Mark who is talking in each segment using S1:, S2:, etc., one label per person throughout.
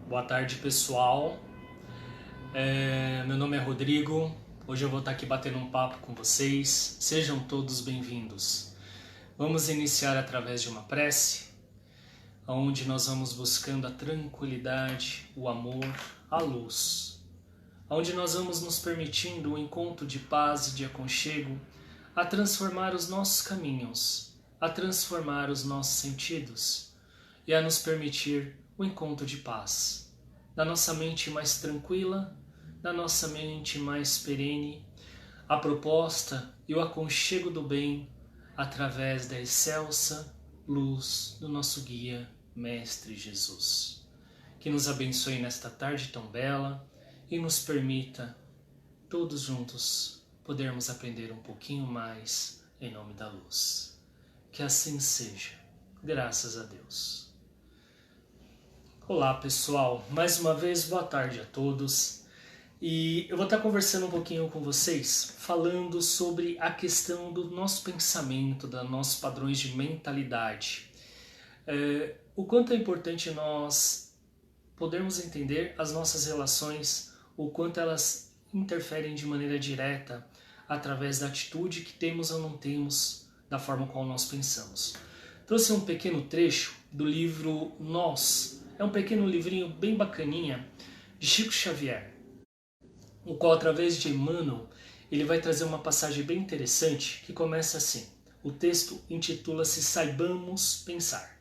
S1: Boa tarde, pessoal. Meu nome é Rodrigo. Hoje eu vou estar aqui batendo um papo com vocês. Sejam todos bem-vindos. Vamos iniciar através de uma prece, onde nós vamos buscando a tranquilidade, o amor, a luz, onde nós vamos nos permitindo o encontro de paz e de aconchego, a transformar os nossos caminhos, a transformar os nossos sentidos e a nos permitir o encontro de paz, da nossa mente mais tranquila, da nossa mente mais perene, a proposta e o aconchego do bem através da excelsa luz do nosso guia, Mestre Jesus. Que nos abençoe nesta tarde tão bela e nos permita, todos juntos, podermos aprender um pouquinho mais em nome da luz. Que assim seja, graças a Deus. Olá pessoal, mais uma vez boa tarde a todos. E eu vou estar conversando um pouquinho com vocês, falando sobre a questão do nosso pensamento, dos nossos padrões de mentalidade. O quanto é importante nós podermos entender as nossas relações, o quanto elas interferem de maneira direta através da atitude que temos ou não temos, da forma como nós pensamos. Trouxe um pequeno trecho do livro Nós. É um pequeno livrinho bem bacaninha de Chico Xavier, o qual, através de Emmanuel, ele vai trazer uma passagem bem interessante que começa assim. O texto intitula-se Saibamos Pensar.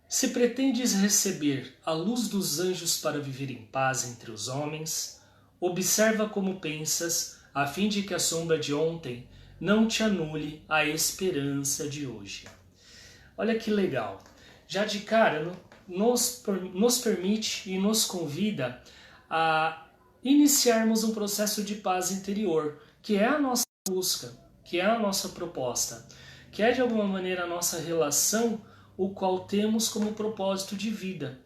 S1: Se pretendes receber a luz dos anjos para viver em paz entre os homens, observa como pensas, a fim de que a sombra de ontem não te anule a esperança de hoje. Olha que legal. Já de cara, nos permite e nos convida a iniciarmos um processo de paz interior, que é a nossa busca, que é a nossa proposta, que é de alguma maneira a nossa relação, o qual temos como propósito de vida.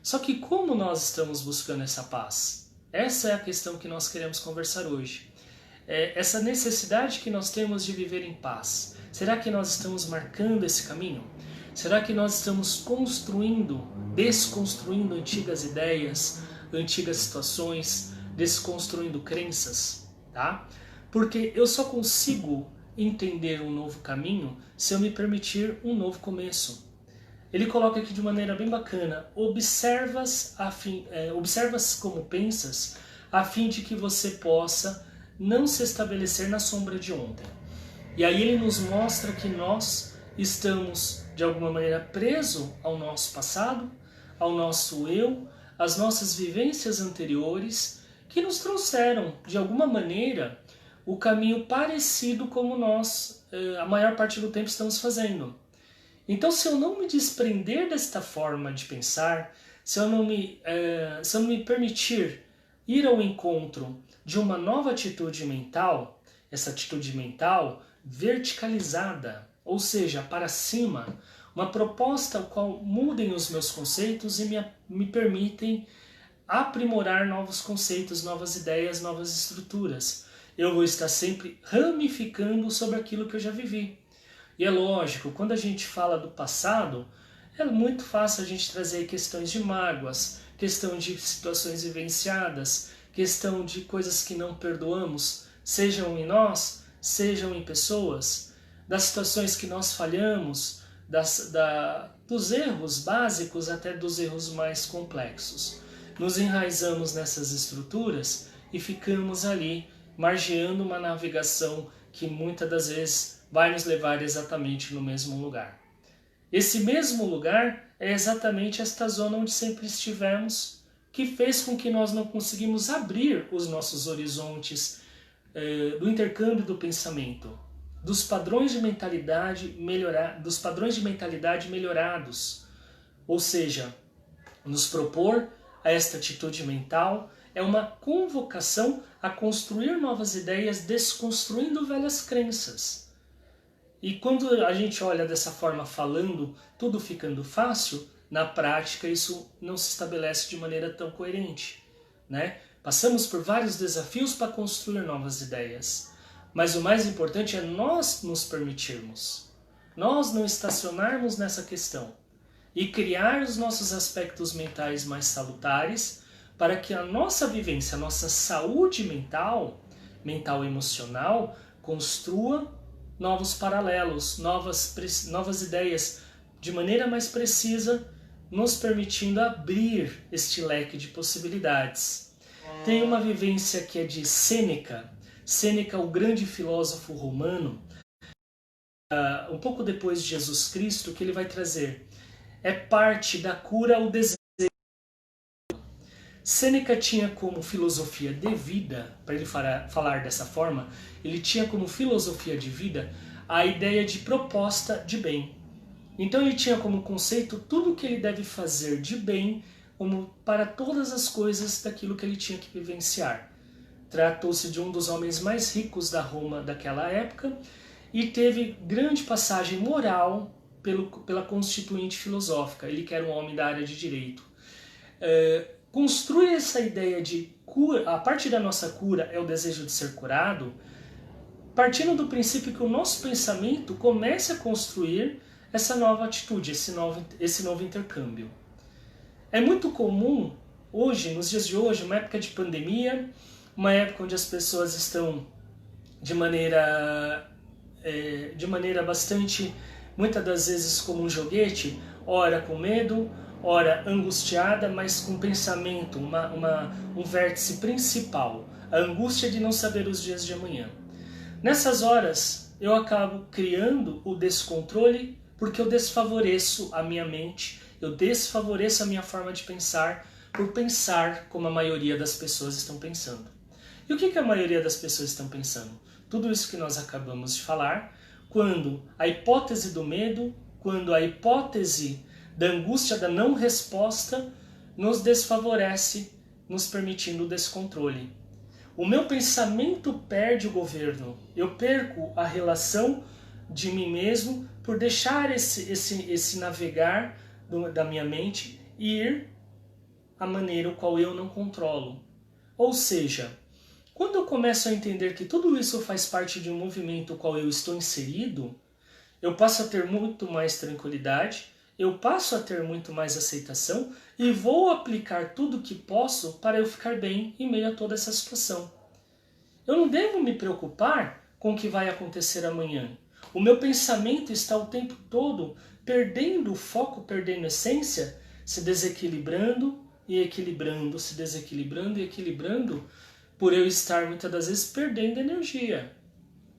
S1: Só que como nós estamos buscando essa paz? Essa é a questão que nós queremos conversar hoje. Essa necessidade que nós temos de viver em paz. Será que nós estamos marcando esse caminho? Será que nós estamos desconstruindo antigas ideias, antigas situações, desconstruindo crenças, tá? Porque eu só consigo entender um novo caminho se eu me permitir um novo começo. Ele coloca aqui de maneira bem bacana: observas como pensas, a fim de que você possa não se estabelecer na sombra de ontem. E aí ele nos mostra que nós estamos de alguma maneira presos ao nosso passado, ao nosso eu, às nossas vivências anteriores, que nos trouxeram, de alguma maneira, o caminho parecido como nós, a maior parte do tempo, estamos fazendo. Então, se eu não me desprender desta forma de pensar, se eu não me permitir ir ao encontro de uma nova atitude mental, essa atitude mental verticalizada, ou seja, para cima, uma proposta ao qual mudem os meus conceitos e me permitem aprimorar novos conceitos, novas ideias, novas estruturas. Eu vou estar sempre ramificando sobre aquilo que eu já vivi. E é lógico, quando a gente fala do passado, é muito fácil a gente trazer questões de mágoas, questão de situações vivenciadas, questão de coisas que não perdoamos, sejam em nós, sejam em pessoas, das situações que nós falhamos, dos erros básicos até dos erros mais complexos. Nos enraizamos nessas estruturas e ficamos ali margeando uma navegação que muitas das vezes vai nos levar exatamente no mesmo lugar. Esse mesmo lugar é exatamente esta zona onde sempre estivemos, que fez com que nós não conseguimos abrir os nossos horizontes do intercâmbio do pensamento, dos padrões de mentalidade melhorados. Ou seja, nos propor a esta atitude mental é uma convocação a construir novas ideias, desconstruindo velhas crenças. E quando a gente olha dessa forma, falando, tudo ficando fácil, na prática isso não se estabelece de maneira tão coerente, né? Passamos por vários desafios para construir novas ideias, mas o mais importante é nós nos permitirmos, nós não estacionarmos nessa questão. e criar os nossos aspectos mentais mais salutares para que a nossa vivência, a nossa saúde mental, mental e emocional, construa novos paralelos, novas ideias de maneira mais precisa, nos permitindo abrir este leque de possibilidades. Tem uma vivência que é de Sêneca. Sêneca, o grande filósofo romano, um pouco depois de Jesus Cristo, que ele vai trazer. É parte da cura o desejo. Sêneca tinha como filosofia de vida, para ele falar dessa forma, ele tinha como filosofia de vida a ideia de proposta de bem. Então ele tinha como conceito tudo o que ele deve fazer de bem como para todas as coisas daquilo que ele tinha que vivenciar. Tratou-se de um dos homens mais ricos da Roma daquela época e teve grande passagem moral pela constituinte filosófica. Ele que era um homem da área de direito. Construi essa ideia de cura, a parte da nossa cura é o desejo de ser curado, partindo do princípio que o nosso pensamento comece a construir essa nova atitude, esse novo intercâmbio. É muito comum hoje, nos dias de hoje, uma época de pandemia, uma época onde as pessoas estão de maneira bastante, muitas das vezes como um joguete, ora com medo, ora angustiada, mas com pensamento, um vértice principal, a angústia de não saber os dias de amanhã. Nessas horas, eu acabo criando o descontrole porque eu desfavoreço a minha mente, eu desfavoreço a minha forma de pensar por pensar como a maioria das pessoas estão pensando. E o que a maioria das pessoas estão pensando? Tudo isso que nós acabamos de falar, quando a hipótese do medo, quando a hipótese da angústia da não resposta nos desfavorece, nos permitindo o descontrole. O meu pensamento perde o governo, eu perco a relação de mim mesmo por deixar esse navegar da minha mente e ir a maneira qual eu não controlo. Ou seja, quando eu começo a entender que tudo isso faz parte de um movimento no qual eu estou inserido, eu passo a ter muito mais tranquilidade, eu passo a ter muito mais aceitação e vou aplicar tudo o que posso para eu ficar bem em meio a toda essa situação. Eu não devo me preocupar com o que vai acontecer amanhã. O meu pensamento está o tempo todo perdendo o foco, perdendo a essência, se desequilibrando e equilibrando, se desequilibrando e equilibrando, por eu estar muitas das vezes perdendo energia.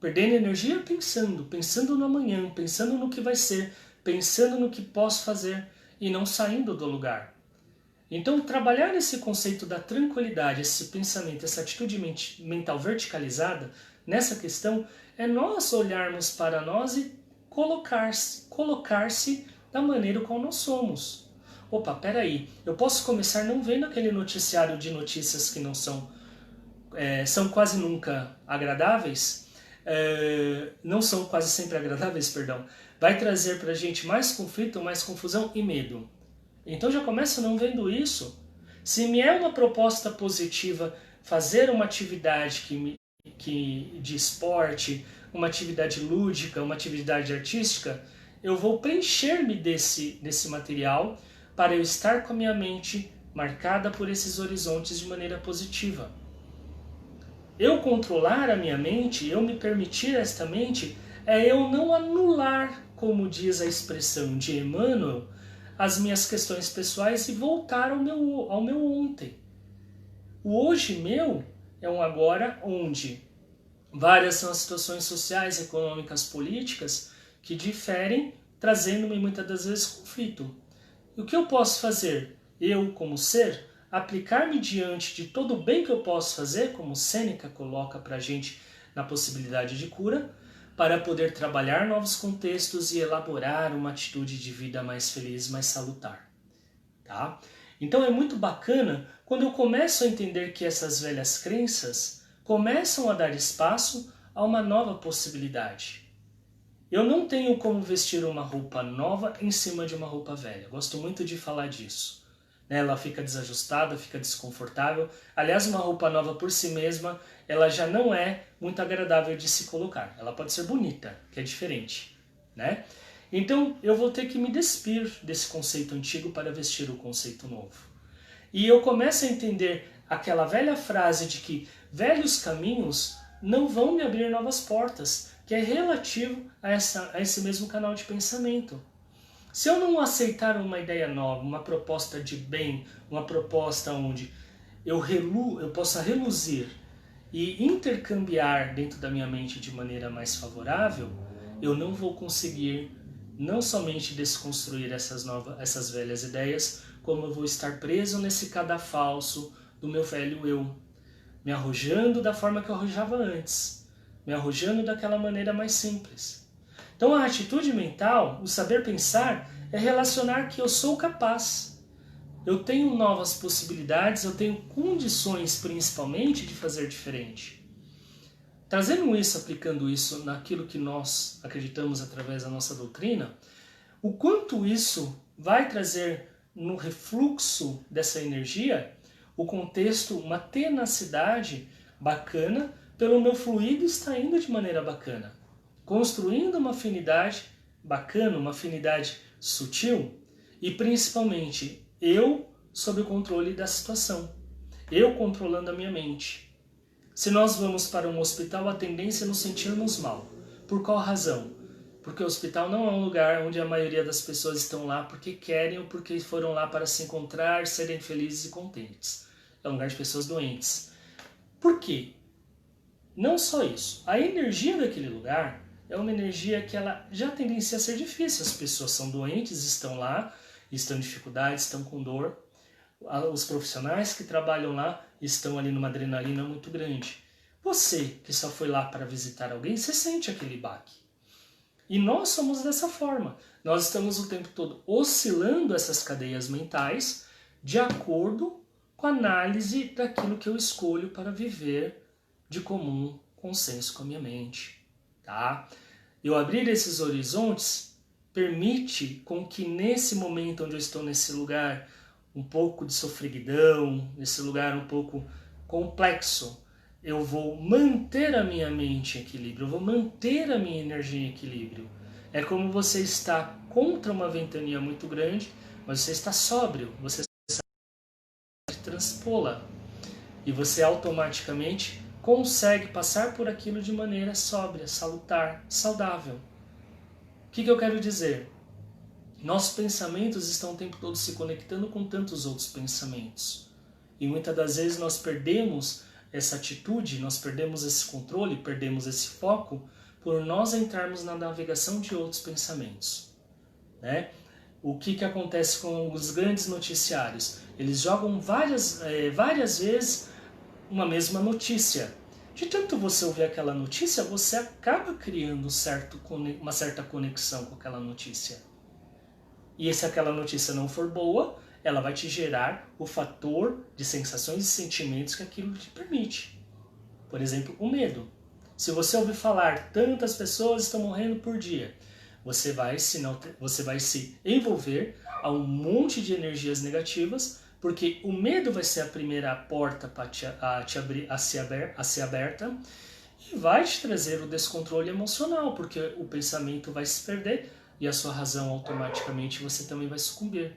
S1: Perdendo energia pensando no amanhã, pensando no que vai ser, pensando no que posso fazer e não saindo do lugar. Então, trabalhar esse conceito da tranquilidade, esse pensamento, essa atitude mental verticalizada, nessa questão, é nós olharmos para nós e colocar-se da maneira como nós somos. Opa, peraí, eu posso começar não vendo aquele noticiário de notícias que não são quase nunca agradáveis, não são quase sempre agradáveis, perdão, vai trazer para a gente mais conflito, mais confusão e medo. Então já começa não vendo isso. Se me é uma proposta positiva fazer uma atividade de esporte, uma atividade lúdica, uma atividade artística, eu vou preencher-me desse material para eu estar com a minha mente marcada por esses horizontes de maneira positiva. Eu controlar a minha mente, eu me permitir esta mente, é eu não anular, como diz a expressão de Emmanuel, as minhas questões pessoais e voltar ao meu ontem. O hoje meu é um agora onde várias são as situações sociais, econômicas, políticas que diferem, trazendo-me muitas das vezes conflito. E o que eu posso fazer? Eu, como ser, aplicar-me diante de todo o bem que eu posso fazer, como Sêneca coloca para a gente na possibilidade de cura, para poder trabalhar novos contextos e elaborar uma atitude de vida mais feliz, mais salutar. Tá? Então é muito bacana quando eu começo a entender que essas velhas crenças começam a dar espaço a uma nova possibilidade. Eu não tenho como vestir uma roupa nova em cima de uma roupa velha. Gosto muito de falar disso. Ela fica desajustada, fica desconfortável. Aliás, uma roupa nova por si mesma, ela já não é muito agradável de se colocar. Ela pode ser bonita, que é diferente, né? Então eu vou ter que me despir desse conceito antigo para vestir o conceito novo. E eu começo a entender aquela velha frase de que velhos caminhos não vão me abrir novas portas, que é relativo a esse mesmo canal de pensamento. Se eu não aceitar uma ideia nova, uma proposta de bem, uma proposta onde eu possa reluzir e intercambiar dentro da minha mente de maneira mais favorável, eu não vou conseguir não somente desconstruir essas velhas ideias, como eu vou estar preso nesse cadafalso do meu velho eu, me arrojando da forma que eu arrojava antes, me arrojando daquela maneira mais simples. Então a atitude mental, o saber pensar, é relacionar que eu sou capaz. Eu tenho novas possibilidades, eu tenho condições principalmente de fazer diferente. Trazendo isso, aplicando isso naquilo que nós acreditamos através da nossa doutrina, o quanto isso vai trazer no refluxo dessa energia, o contexto, uma tenacidade bacana, pelo meu fluido está indo de maneira bacana, construindo uma afinidade bacana, uma afinidade sutil e principalmente eu sob o controle da situação, eu controlando a minha mente. Se nós vamos para um hospital, a tendência é nos sentirmos mal. Por qual razão? Porque o hospital não é um lugar onde a maioria das pessoas estão lá porque querem ou porque foram lá para se encontrar, serem felizes e contentes. É um lugar de pessoas doentes. Por quê? Não só isso. A energia daquele lugar é uma energia que ela já tendencia a ser difícil. As pessoas são doentes, estão lá, estão em dificuldade, estão com dor. Os profissionais que trabalham lá estão ali numa adrenalina muito grande. Você que só foi lá para visitar alguém, você sente aquele baque. E nós somos dessa forma. Nós estamos o tempo todo oscilando essas cadeias mentais de acordo com a análise daquilo que eu escolho para viver de comum consenso com a minha mente. Tá? Eu abrir esses horizontes permite com que nesse momento onde eu estou nesse lugar um pouco de sofreguidão, nesse lugar um pouco complexo, eu vou manter a minha mente em equilíbrio, eu vou manter a minha energia em equilíbrio. É como você está contra uma ventania muito grande, mas você está sóbrio, você sabe transpô-la. E você automaticamente consegue passar por aquilo de maneira sóbria, salutar, saudável. O que eu quero dizer? Nossos pensamentos estão o tempo todo se conectando com tantos outros pensamentos. E muitas das vezes nós perdemos essa atitude, nós perdemos esse controle, perdemos esse foco por nós entrarmos na navegação de outros pensamentos. Né? O que acontece com os grandes noticiários? Eles jogam várias vezes uma mesma notícia. De tanto você ouvir aquela notícia, você acaba criando uma certa conexão com aquela notícia. E se aquela notícia não for boa, ela vai te gerar o fator de sensações e sentimentos que aquilo te permite. Por exemplo, o medo. Se você ouvir falar tantas pessoas estão morrendo por dia, você vai se envolver a um monte de energias negativas, porque o medo vai ser a primeira porta a ser aberta e vai te trazer o descontrole emocional, porque o pensamento vai se perder e a sua razão automaticamente você também vai sucumbir.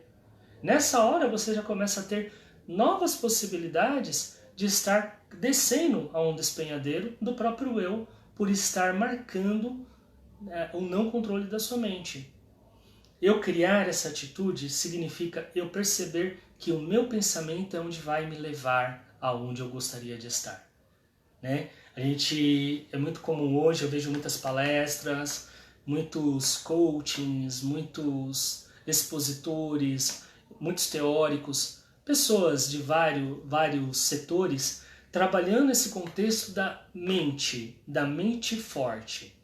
S1: Nessa hora você já começa a ter novas possibilidades de estar descendo a um despenhadeiro do próprio eu por estar marcando o não controle da sua mente. Eu criar essa atitude significa eu perceber que o meu pensamento é onde vai me levar aonde eu gostaria de estar. Né? É muito comum hoje, eu vejo muitas palestras, muitos coachings, muitos expositores, muitos teóricos, pessoas de vários setores trabalhando esse contexto da mente forte.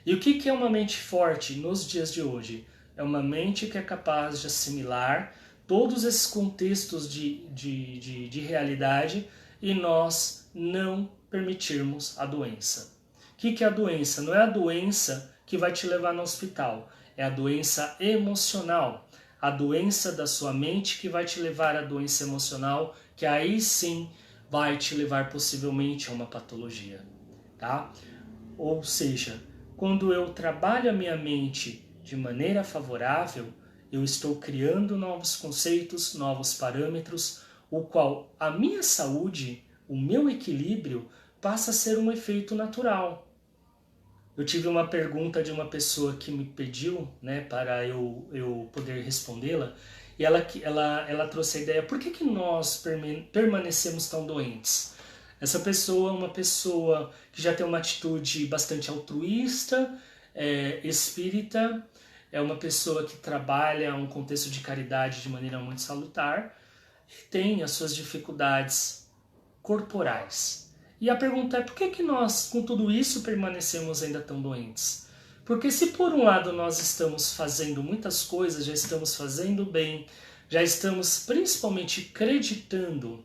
S1: E o que é uma mente forte nos dias de hoje? É uma mente que é capaz de assimilar todos esses contextos de realidade e nós não permitirmos a doença. O que é a doença? Não é a doença que vai te levar no hospital, é a doença emocional, a doença da sua mente que vai te levar à doença emocional, que aí sim vai te levar possivelmente a uma patologia. Tá? Ou seja, quando eu trabalho a minha mente de maneira favorável, eu estou criando novos conceitos, novos parâmetros, o qual a minha saúde, o meu equilíbrio, passa a ser um efeito natural. Eu tive uma pergunta de uma pessoa que me pediu, né, para eu poder respondê-la, e ela trouxe a ideia: por que nós permanecemos tão doentes? Essa pessoa é uma pessoa que já tem uma atitude bastante altruísta, espírita, é uma pessoa que trabalha um contexto de caridade de maneira muito salutar, e tem as suas dificuldades corporais. E a pergunta é: por que nós, com tudo isso, permanecemos ainda tão doentes? Porque se por um lado nós estamos fazendo muitas coisas, já estamos fazendo bem, já estamos principalmente acreditando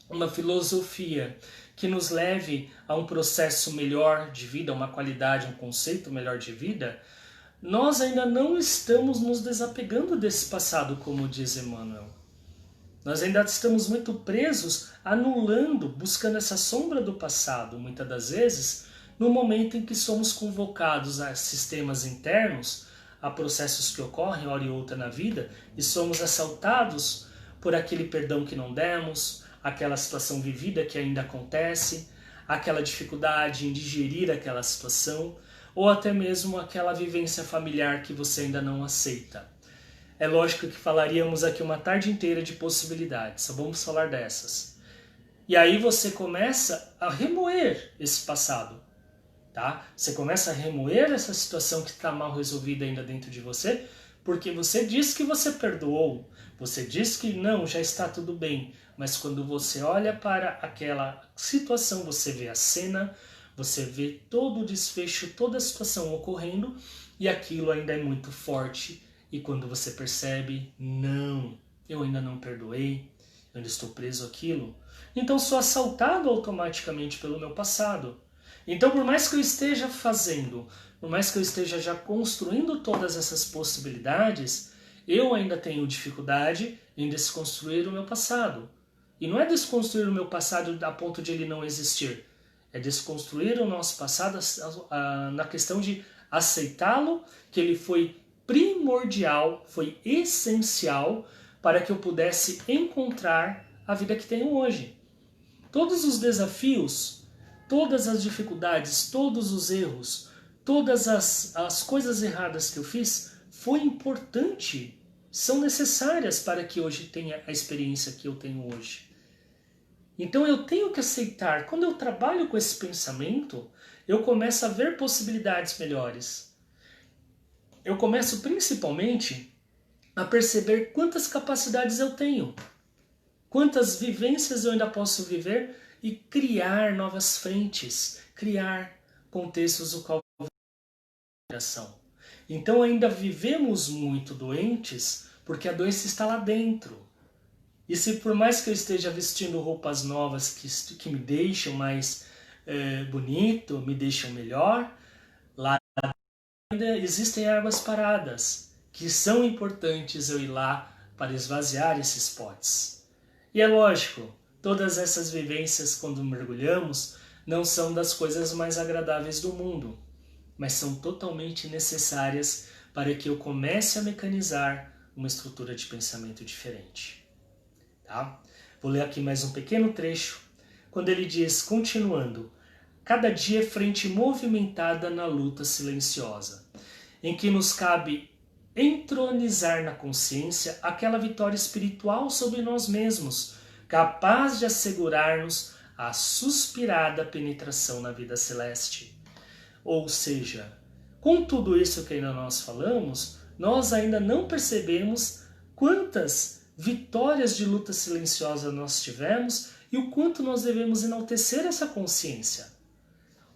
S1: uma filosofia que nos leve a um processo melhor de vida, uma qualidade, um conceito melhor de vida, nós ainda não estamos nos desapegando desse passado, como diz Emmanuel. Nós ainda estamos muito presos, anulando, buscando essa sombra do passado, muitas das vezes, no momento em que somos convocados a sistemas internos, a processos que ocorrem, hora e outra na vida, e somos assaltados por aquele perdão que não demos, aquela situação vivida que ainda acontece, aquela dificuldade em digerir aquela situação, ou até mesmo aquela vivência familiar que você ainda não aceita. É lógico que falaríamos aqui uma tarde inteira de possibilidades, só vamos falar dessas. E aí você começa a remoer esse passado, tá? Você começa a remoer essa situação que está mal resolvida ainda dentro de você, porque você diz que você perdoou, você diz que não, já está tudo bem, mas quando você olha para aquela situação, você vê a cena, você vê todo o desfecho, toda a situação ocorrendo, e aquilo ainda é muito forte. E quando você percebe: não, eu ainda não perdoei, eu ainda estou preso àquilo, então sou assaltado automaticamente pelo meu passado. Então, por mais que eu esteja fazendo, por mais que eu esteja já construindo todas essas possibilidades, eu ainda tenho dificuldade em desconstruir o meu passado. E não é desconstruir o meu passado a ponto de ele não existir, é desconstruir o nosso passado na questão de aceitá-lo, que ele foi primordial, foi essencial para que eu pudesse encontrar a vida que tenho hoje. Todos os desafios, todas as dificuldades, todos os erros, todas as coisas erradas que eu fiz, foi importante, são necessárias para que hoje tenha a experiência que eu tenho hoje. Então eu tenho que aceitar. Quando eu trabalho com esse pensamento, eu começo a ver possibilidades melhores. Eu começo principalmente a perceber quantas capacidades eu tenho, quantas vivências eu ainda posso viver e criar novas frentes, criar contextos do qual ação. Então ainda vivemos muito doentes porque a doença está lá dentro. E se por mais que eu esteja vestindo roupas novas que me deixam mais bonito, me deixam melhor, lá ainda existem águas paradas, que são importantes eu ir lá para esvaziar esses potes. E é lógico, todas essas vivências, quando mergulhamos, não são das coisas mais agradáveis do mundo, mas são totalmente necessárias para que eu comece a mecanizar uma estrutura de pensamento diferente. Tá? Vou ler aqui mais um pequeno trecho, quando ele diz, continuando: cada dia é frente movimentada na luta silenciosa, em que nos cabe entronizar na consciência aquela vitória espiritual sobre nós mesmos, capaz de assegurar-nos a suspirada penetração na vida celeste. Ou seja, com tudo isso que ainda nós falamos, nós ainda não percebemos quantas vitórias de luta silenciosa nós tivemos e o quanto nós devemos enaltecer essa consciência.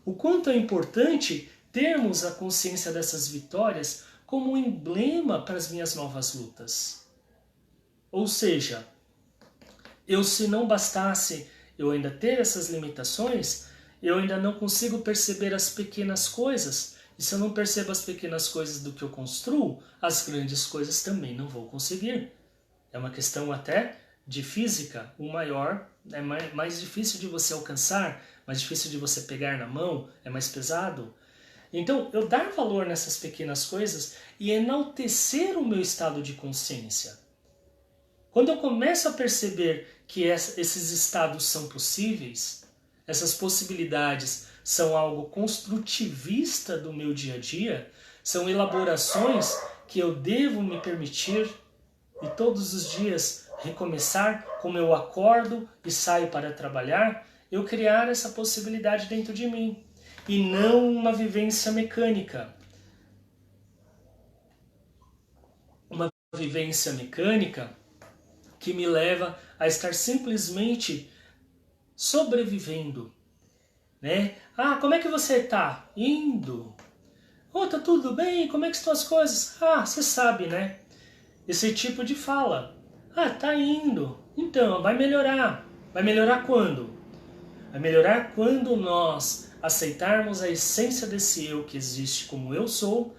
S1: O quanto é importante termos a consciência dessas vitórias como um emblema para as minhas novas lutas. Ou seja, se não bastasse eu ainda ter essas limitações, eu ainda não consigo perceber as pequenas coisas. E se eu não percebo as pequenas coisas do que eu construo, as grandes coisas também não vou conseguir. É uma questão até de física. O maior é mais difícil de você alcançar, mais difícil de você pegar na mão, é mais pesado. Então, eu dar valor nessas pequenas coisas e enaltecer o meu estado de consciência. Quando eu começo a perceber que esses estados são possíveis, essas possibilidades são algo construtivista do meu dia a dia, são elaborações que eu devo me permitir e todos os dias recomeçar, como eu acordo e saio para trabalhar, eu criar essa possibilidade dentro de mim e não uma vivência mecânica. Uma vivência mecânica que me leva a estar simplesmente sobrevivendo, né? Ah, como é que você tá? Indo. Oh, tá tudo bem? Como é que estão as coisas? Ah, você sabe, né? Esse tipo de fala. Ah, tá indo. Então, vai melhorar. Vai melhorar quando? Vai melhorar quando nós aceitarmos a essência desse eu que existe como eu sou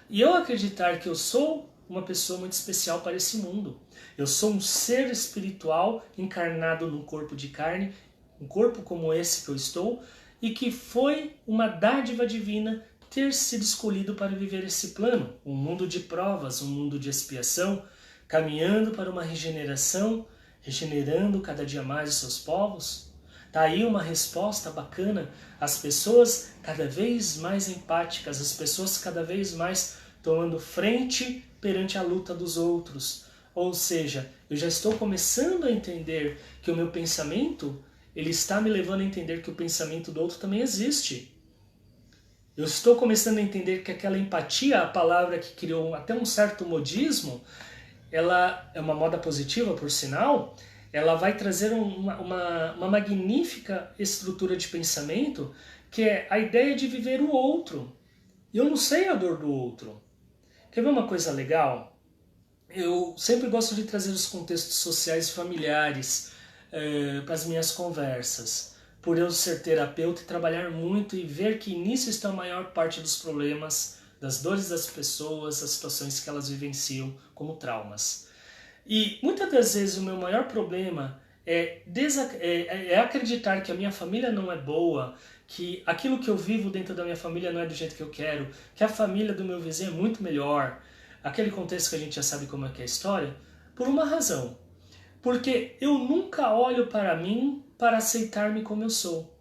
S1: e eu acreditar que eu sou uma pessoa muito especial para esse mundo. Eu sou um ser espiritual encarnado num corpo de carne, um corpo como esse que eu estou, e que foi uma dádiva divina ter sido escolhido para viver esse plano, um mundo de provas, um mundo de expiação, caminhando para uma regeneração, regenerando cada dia mais os seus povos. Tá aí uma resposta bacana, as pessoas cada vez mais empáticas, as pessoas cada vez mais tomando frente perante a luta dos outros. Ou seja, eu já estou começando a entender que o meu pensamento, ele está me levando a entender que o pensamento do outro também existe. Eu estou começando a entender que aquela empatia, a palavra que criou até um certo modismo, ela é uma moda positiva, por sinal, ela vai trazer uma magnífica estrutura de pensamento, que é a ideia de viver o outro. E eu não sei a dor do outro. Quer ver uma coisa legal? Eu sempre gosto de trazer os contextos sociais e familiares para as minhas conversas. Por eu ser terapeuta e trabalhar muito e ver que nisso está a maior parte dos problemas, das dores das pessoas, as situações que elas vivenciam como traumas. E muitas das vezes o meu maior problema é acreditar que a minha família não é boa, que aquilo que eu vivo dentro da minha família não é do jeito que eu quero, que a família do meu vizinho é muito melhor, aquele contexto que a gente já sabe como é que é a história, por uma razão. Porque eu nunca olho para mim para aceitar-me como eu sou.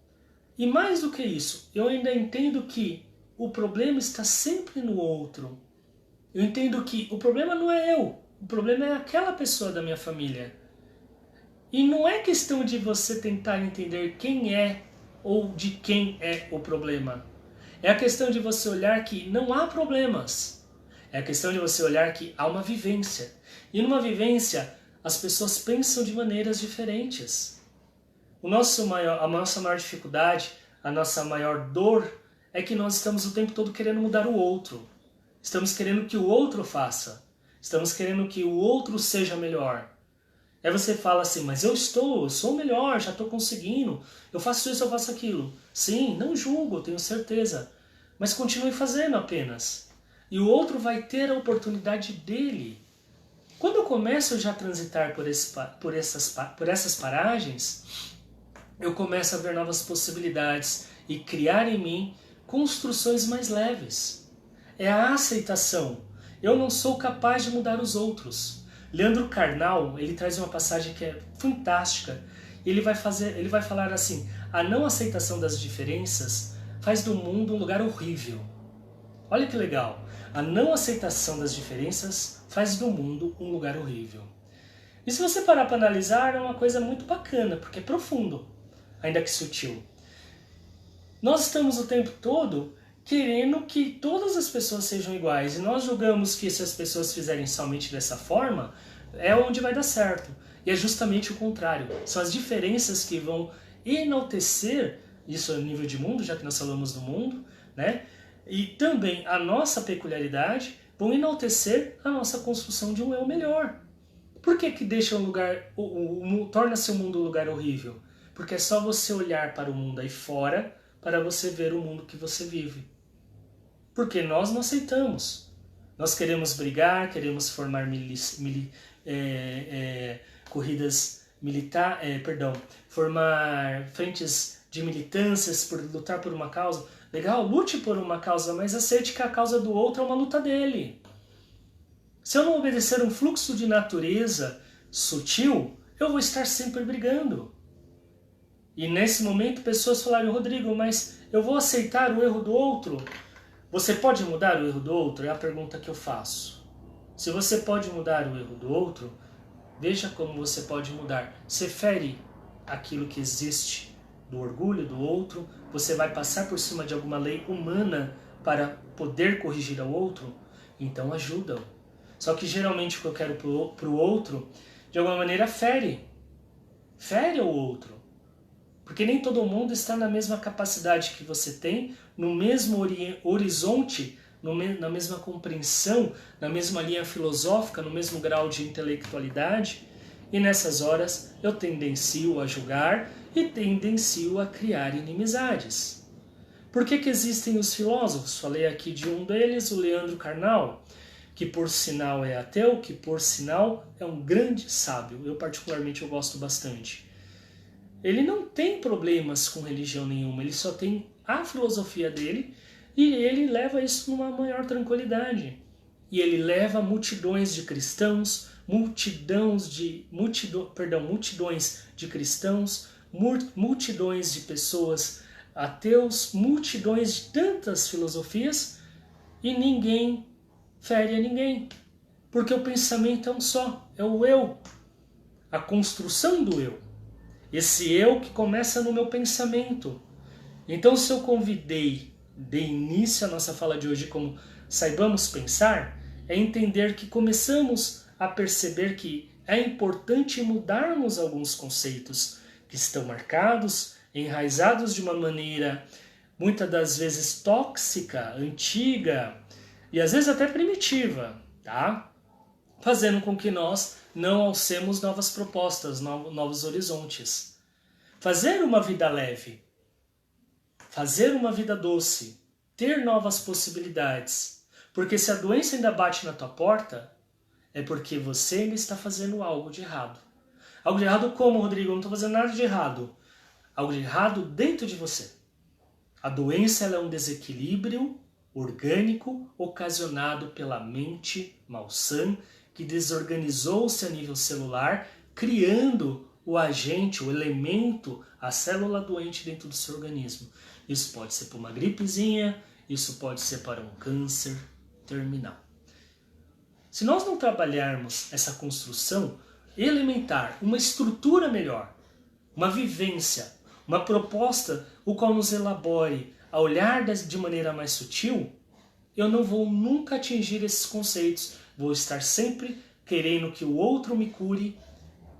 S1: E mais do que isso, eu ainda entendo que o problema está sempre no outro. Eu entendo que o problema não é eu, o problema é aquela pessoa da minha família. E não é questão de você tentar entender quem é ou de quem é o problema. É a questão de você olhar que não há problemas. É a questão de você olhar que há uma vivência. E numa vivência, as pessoas pensam de maneiras diferentes. A nossa maior dificuldade, a nossa maior dor, é que nós estamos o tempo todo querendo mudar o outro. Estamos querendo que o outro faça. Estamos querendo que o outro seja melhor. Aí você fala assim, mas eu sou melhor, já estou conseguindo, eu faço isso, eu faço aquilo. Sim, não julgo, tenho certeza. Mas continue fazendo apenas. E o outro vai ter a oportunidade dele. Quando eu começo já a transitar por essas paragens, eu começo a ver novas possibilidades e criar em mim construções mais leves. É a aceitação. Eu não sou capaz de mudar os outros. Leandro Carnal, ele traz uma passagem que é fantástica. Ele vai falar assim: a não aceitação das diferenças faz do mundo um lugar horrível. Olha que legal. A não aceitação das diferenças faz do mundo um lugar horrível. E se você parar para analisar, é uma coisa muito bacana, porque é profundo, ainda que sutil. Nós estamos o tempo todo querendo que todas as pessoas sejam iguais, e nós julgamos que se as pessoas fizerem somente dessa forma, é onde vai dar certo. E é justamente o contrário. São as diferenças que vão enaltecer, isso a nível de mundo, já que nós falamos do mundo, né? E também a nossa peculiaridade vão enaltecer a nossa construção de um eu melhor. Por que que deixa um lugar, torna-se o mundo um lugar horrível? Porque é só você olhar para o mundo aí fora para você ver o mundo que você vive. Porque nós não aceitamos. Nós queremos brigar, queremos formar corridas militares, formar frentes de militâncias, lutar por uma causa. Legal, lute por uma causa, mas aceite que a causa do outro é uma luta dele. Se eu não obedecer um fluxo de natureza sutil, eu vou estar sempre brigando. E nesse momento pessoas falaram, Rodrigo, mas eu vou aceitar o erro do outro? Você pode mudar o erro do outro? É a pergunta que eu faço. Se você pode mudar o erro do outro, veja como você pode mudar. Você fere aquilo que existe do orgulho do outro, você vai passar por cima de alguma lei humana para poder corrigir ao outro, então ajuda-o. Só que geralmente o que eu quero para o outro, de alguma maneira fere o outro. Porque nem todo mundo está na mesma capacidade que você tem, no mesmo horizonte, na mesma compreensão, na mesma linha filosófica, no mesmo grau de intelectualidade. E nessas horas eu tendencio a julgar e tendencio a criar inimizades. Por que existem os filósofos? Falei aqui de um deles, o Leandro Carnal, que por sinal é ateu, que por sinal é um grande sábio. Eu particularmente gosto bastante. Ele não tem problemas com religião nenhuma, ele só tem a filosofia dele e ele leva isso numa maior tranquilidade. E ele leva multidões de cristãos, multidões de cristãos, multidões de pessoas ateus, multidões de tantas filosofias e ninguém fere a ninguém. Porque o pensamento é um só, é o eu, a construção do eu. Esse eu que começa no meu pensamento. Então, se eu convidei de início a nossa fala de hoje como saibamos pensar, é entender que começamos a perceber que é importante mudarmos alguns conceitos que estão marcados, enraizados de uma maneira muitas das vezes tóxica, antiga e às vezes até primitiva, tá? Fazendo com que nós não alcemos novas propostas, novos horizontes. Fazer uma vida leve, fazer uma vida doce, ter novas possibilidades. Porque se a doença ainda bate na tua porta, é porque você ainda está fazendo algo de errado. Algo de errado como, Rodrigo? Eu não estou fazendo nada de errado. Algo de errado dentro de você. A doença ela é um desequilíbrio orgânico ocasionado pela mente malsã que desorganizou-se a nível celular, criando o agente, o elemento, a célula doente dentro do seu organismo. Isso pode ser para uma gripezinha, isso pode ser para um câncer terminal. Se nós não trabalharmos essa construção elementar, uma estrutura melhor, uma vivência, uma proposta o qual nos elabore a olhar de maneira mais sutil, eu não vou nunca atingir esses conceitos. Vou estar sempre querendo que o outro me cure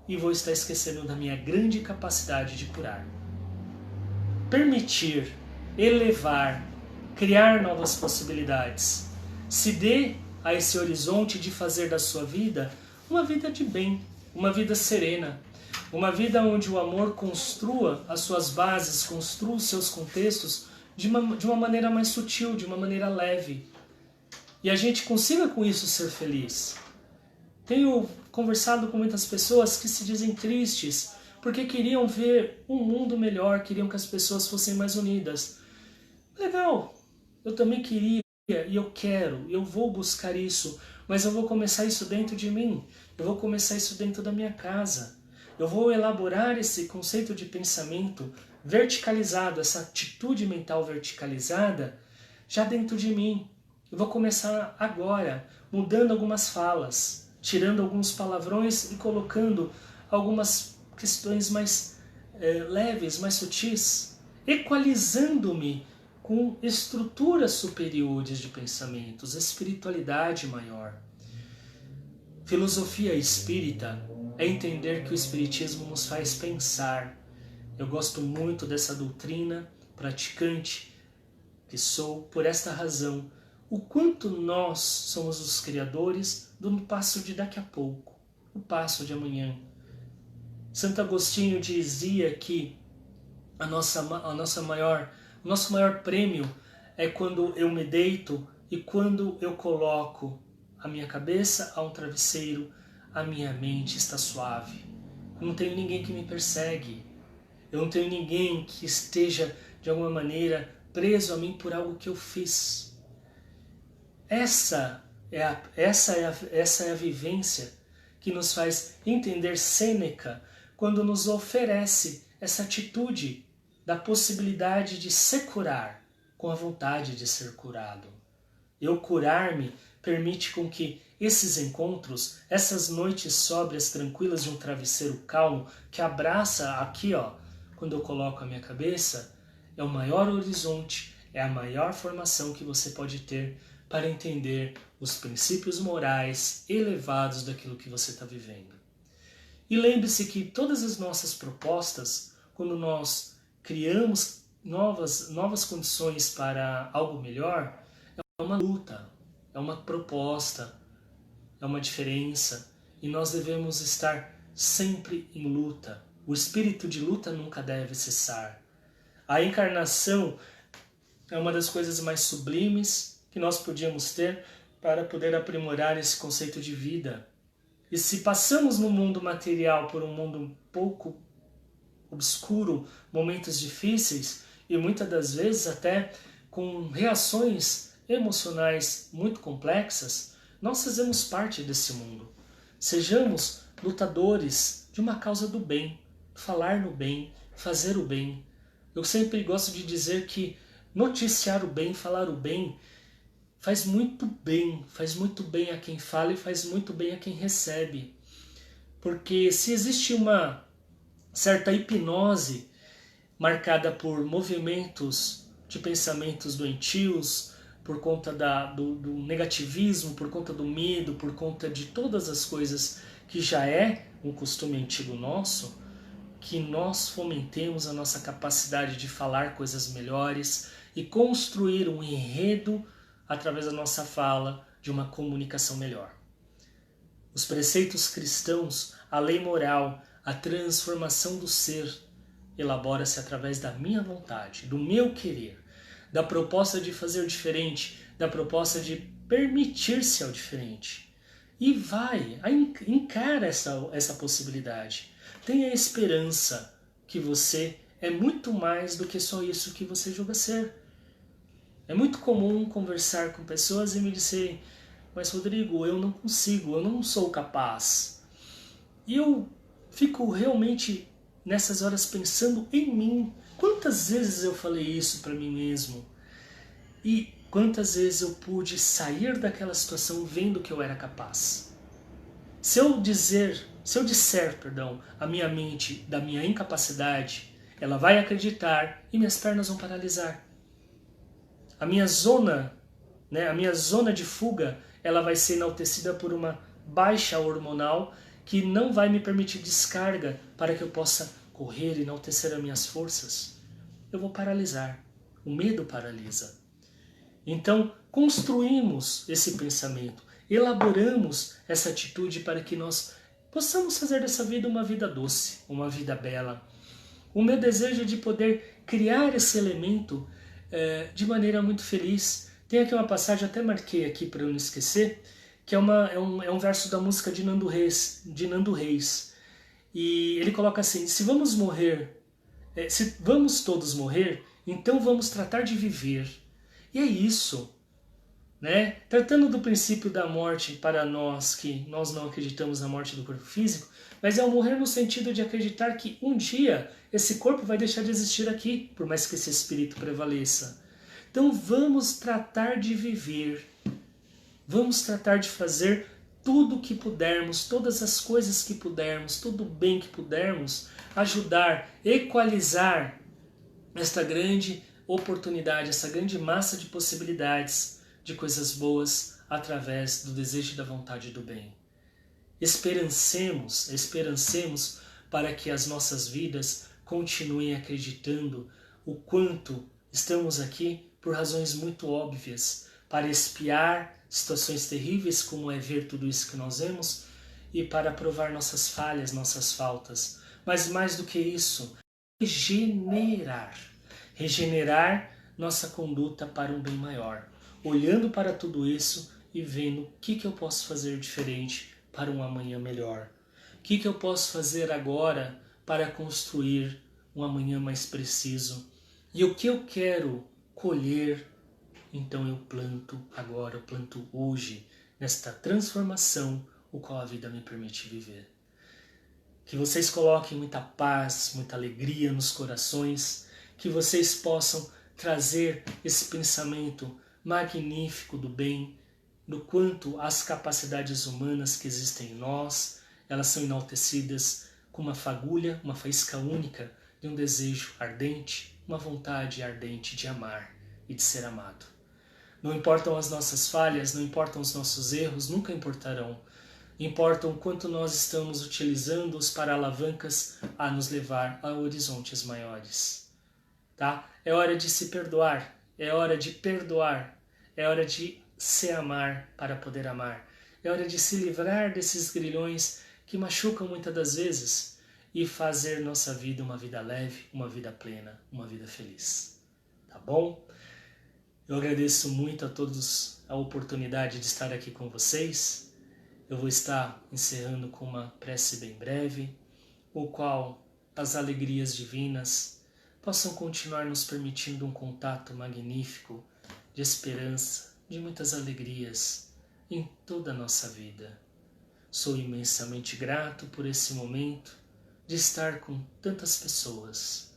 S1: e vou estar esquecendo da minha grande capacidade de curar. Permitir, elevar, criar novas possibilidades. Se dê a esse horizonte de fazer da sua vida uma vida de bem, uma vida serena, uma vida onde o amor construa as suas bases, construa os seus contextos de uma maneira mais sutil, de uma maneira leve. E a gente consiga com isso ser feliz. Tenho conversado com muitas pessoas que se dizem tristes porque queriam ver um mundo melhor, queriam que as pessoas fossem mais unidas. Legal, eu também queria e eu quero, eu vou buscar isso, mas eu vou começar isso dentro de mim, eu vou começar isso dentro da minha casa. Eu vou elaborar esse conceito de pensamento verticalizado, essa atitude mental verticalizada já dentro de mim. Eu vou começar agora, mudando algumas falas, tirando alguns palavrões e colocando algumas questões mais leves, mais sutis, equalizando-me com estruturas superiores de pensamentos, espiritualidade maior. Filosofia espírita é entender que o espiritismo nos faz pensar. Eu gosto muito dessa doutrina, praticante que sou, por esta razão, o quanto nós somos os criadores do passo de daqui a pouco, o passo de amanhã. Santo Agostinho dizia que o nosso maior prêmio é quando eu me deito e quando eu coloco a minha cabeça a um travesseiro, a minha mente está suave. Eu não tenho ninguém que me persegue. Eu não tenho ninguém que esteja, de alguma maneira, preso a mim por algo que eu fiz. Essa é a vivência que nos faz entender Sêneca quando nos oferece essa atitude da possibilidade de se curar com a vontade de ser curado. Eu curar-me permite com que esses encontros, essas noites sóbrias, tranquilas de um travesseiro calmo que abraça aqui, ó, quando eu coloco a minha cabeça, é o maior horizonte, é a maior formação que você pode ter para entender os princípios morais elevados daquilo que você está vivendo. E lembre-se que todas as nossas propostas, quando nós criamos novas condições para algo melhor, é uma luta, é uma proposta, é uma diferença, e nós devemos estar sempre em luta. O espírito de luta nunca deve cessar. A encarnação é uma das coisas mais sublimes que nós podíamos ter para poder aprimorar esse conceito de vida. E se passamos no mundo material por um mundo um pouco obscuro, momentos difíceis, e muitas das vezes até com reações emocionais muito complexas, nós fazemos parte desse mundo. Sejamos lutadores de uma causa do bem, falar no bem, fazer o bem. Eu sempre gosto de dizer que noticiar o bem, falar o bem, faz muito bem a quem fala e faz muito bem a quem recebe. Porque se existe uma certa hipnose marcada por movimentos de pensamentos doentios, por conta do negativismo, por conta do medo, por conta de todas as coisas que já é um costume antigo nosso, que nós fomentemos a nossa capacidade de falar coisas melhores e construir um enredo através da nossa fala de uma comunicação melhor. Os preceitos cristãos, a lei moral, a transformação do ser elabora-se através da minha vontade, do meu querer, da proposta de fazer diferente, da proposta de permitir-se ao diferente. E encara essa possibilidade. Tenha esperança que você é muito mais do que só isso que você julga ser. É muito comum conversar com pessoas e me dizer: mas Rodrigo, eu não consigo, eu não sou capaz. E eu fico realmente nessas horas pensando em mim. Quantas vezes eu falei isso para mim mesmo? E quantas vezes eu pude sair daquela situação vendo que eu era capaz? Se eu disser, a minha mente da minha incapacidade, ela vai acreditar e minhas pernas vão paralisar. A minha zona de fuga, ela vai ser enaltecida por uma baixa hormonal que não vai me permitir descarga para que eu possa correr e enaltecer as minhas forças. Eu vou paralisar. O medo paralisa. Então, construímos esse pensamento, elaboramos essa atitude para que nós possamos fazer dessa vida uma vida doce, uma vida bela. O meu desejo é de poder criar esse elemento de maneira muito feliz. Tem aqui uma passagem, até marquei aqui para eu não esquecer, que é um verso da música de Nando Reis. E ele coloca assim: se vamos todos morrer, então vamos tratar de viver. E é isso, né? Tratando do princípio da morte para nós, que nós não acreditamos na morte do corpo físico, mas é o morrer no sentido de acreditar que um dia esse corpo vai deixar de existir aqui, por mais que esse espírito prevaleça. Então vamos tratar de viver, vamos tratar de fazer tudo o que pudermos, todas as coisas que pudermos, todo o bem que pudermos, ajudar, equalizar esta grande oportunidade, essa grande massa de possibilidades de coisas boas através do desejo e da vontade do bem. Esperancemos para que as nossas vidas continuem acreditando o quanto estamos aqui por razões muito óbvias, para expiar situações terríveis como é ver tudo isso que nós vemos e para provar nossas falhas, nossas faltas. Mas mais do que isso, regenerar nossa conduta para um bem maior, olhando para tudo isso e vendo o que eu posso fazer diferente para um amanhã melhor. O que eu posso fazer agora para construir um amanhã mais preciso. E o que eu quero colher, então eu planto agora, eu planto hoje, nesta transformação o qual a vida me permite viver. Que vocês coloquem muita paz, muita alegria nos corações, que vocês possam trazer esse pensamento magnífico do bem, do quanto as capacidades humanas que existem em nós, elas são enaltecidas com uma fagulha, uma faísca única de um desejo ardente, uma vontade ardente de amar e de ser amado. Não importam as nossas falhas, não importam os nossos erros, nunca importarão. Importam o quanto nós estamos utilizando-os para alavancas a nos levar a horizontes maiores. Tá? É hora de se perdoar, é hora de perdoar, é hora de se amar para poder amar. É hora de se livrar desses grilhões que machucam muitas das vezes e fazer nossa vida uma vida leve, uma vida plena, uma vida feliz. Tá bom? Eu agradeço muito a todos a oportunidade de estar aqui com vocês. Eu vou estar encerrando com uma prece bem breve, o qual as alegrias divinas possam continuar nos permitindo um contato magnífico de esperança, de muitas alegrias em toda a nossa vida. Sou imensamente grato por esse momento de estar com tantas pessoas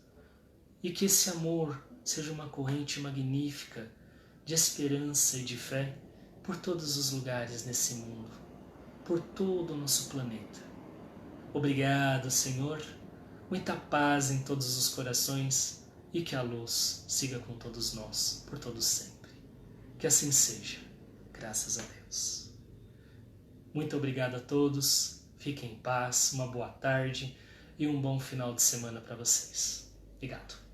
S1: e que esse amor seja uma corrente magnífica de esperança e de fé por todos os lugares nesse mundo, por todo o nosso planeta. Obrigado, Senhor, muita paz em todos os corações e que a luz siga com todos nós, por todo sempre. Que assim seja, graças a Deus. Muito obrigado a todos, fiquem em paz, uma boa tarde e um bom final de semana para vocês. Obrigado.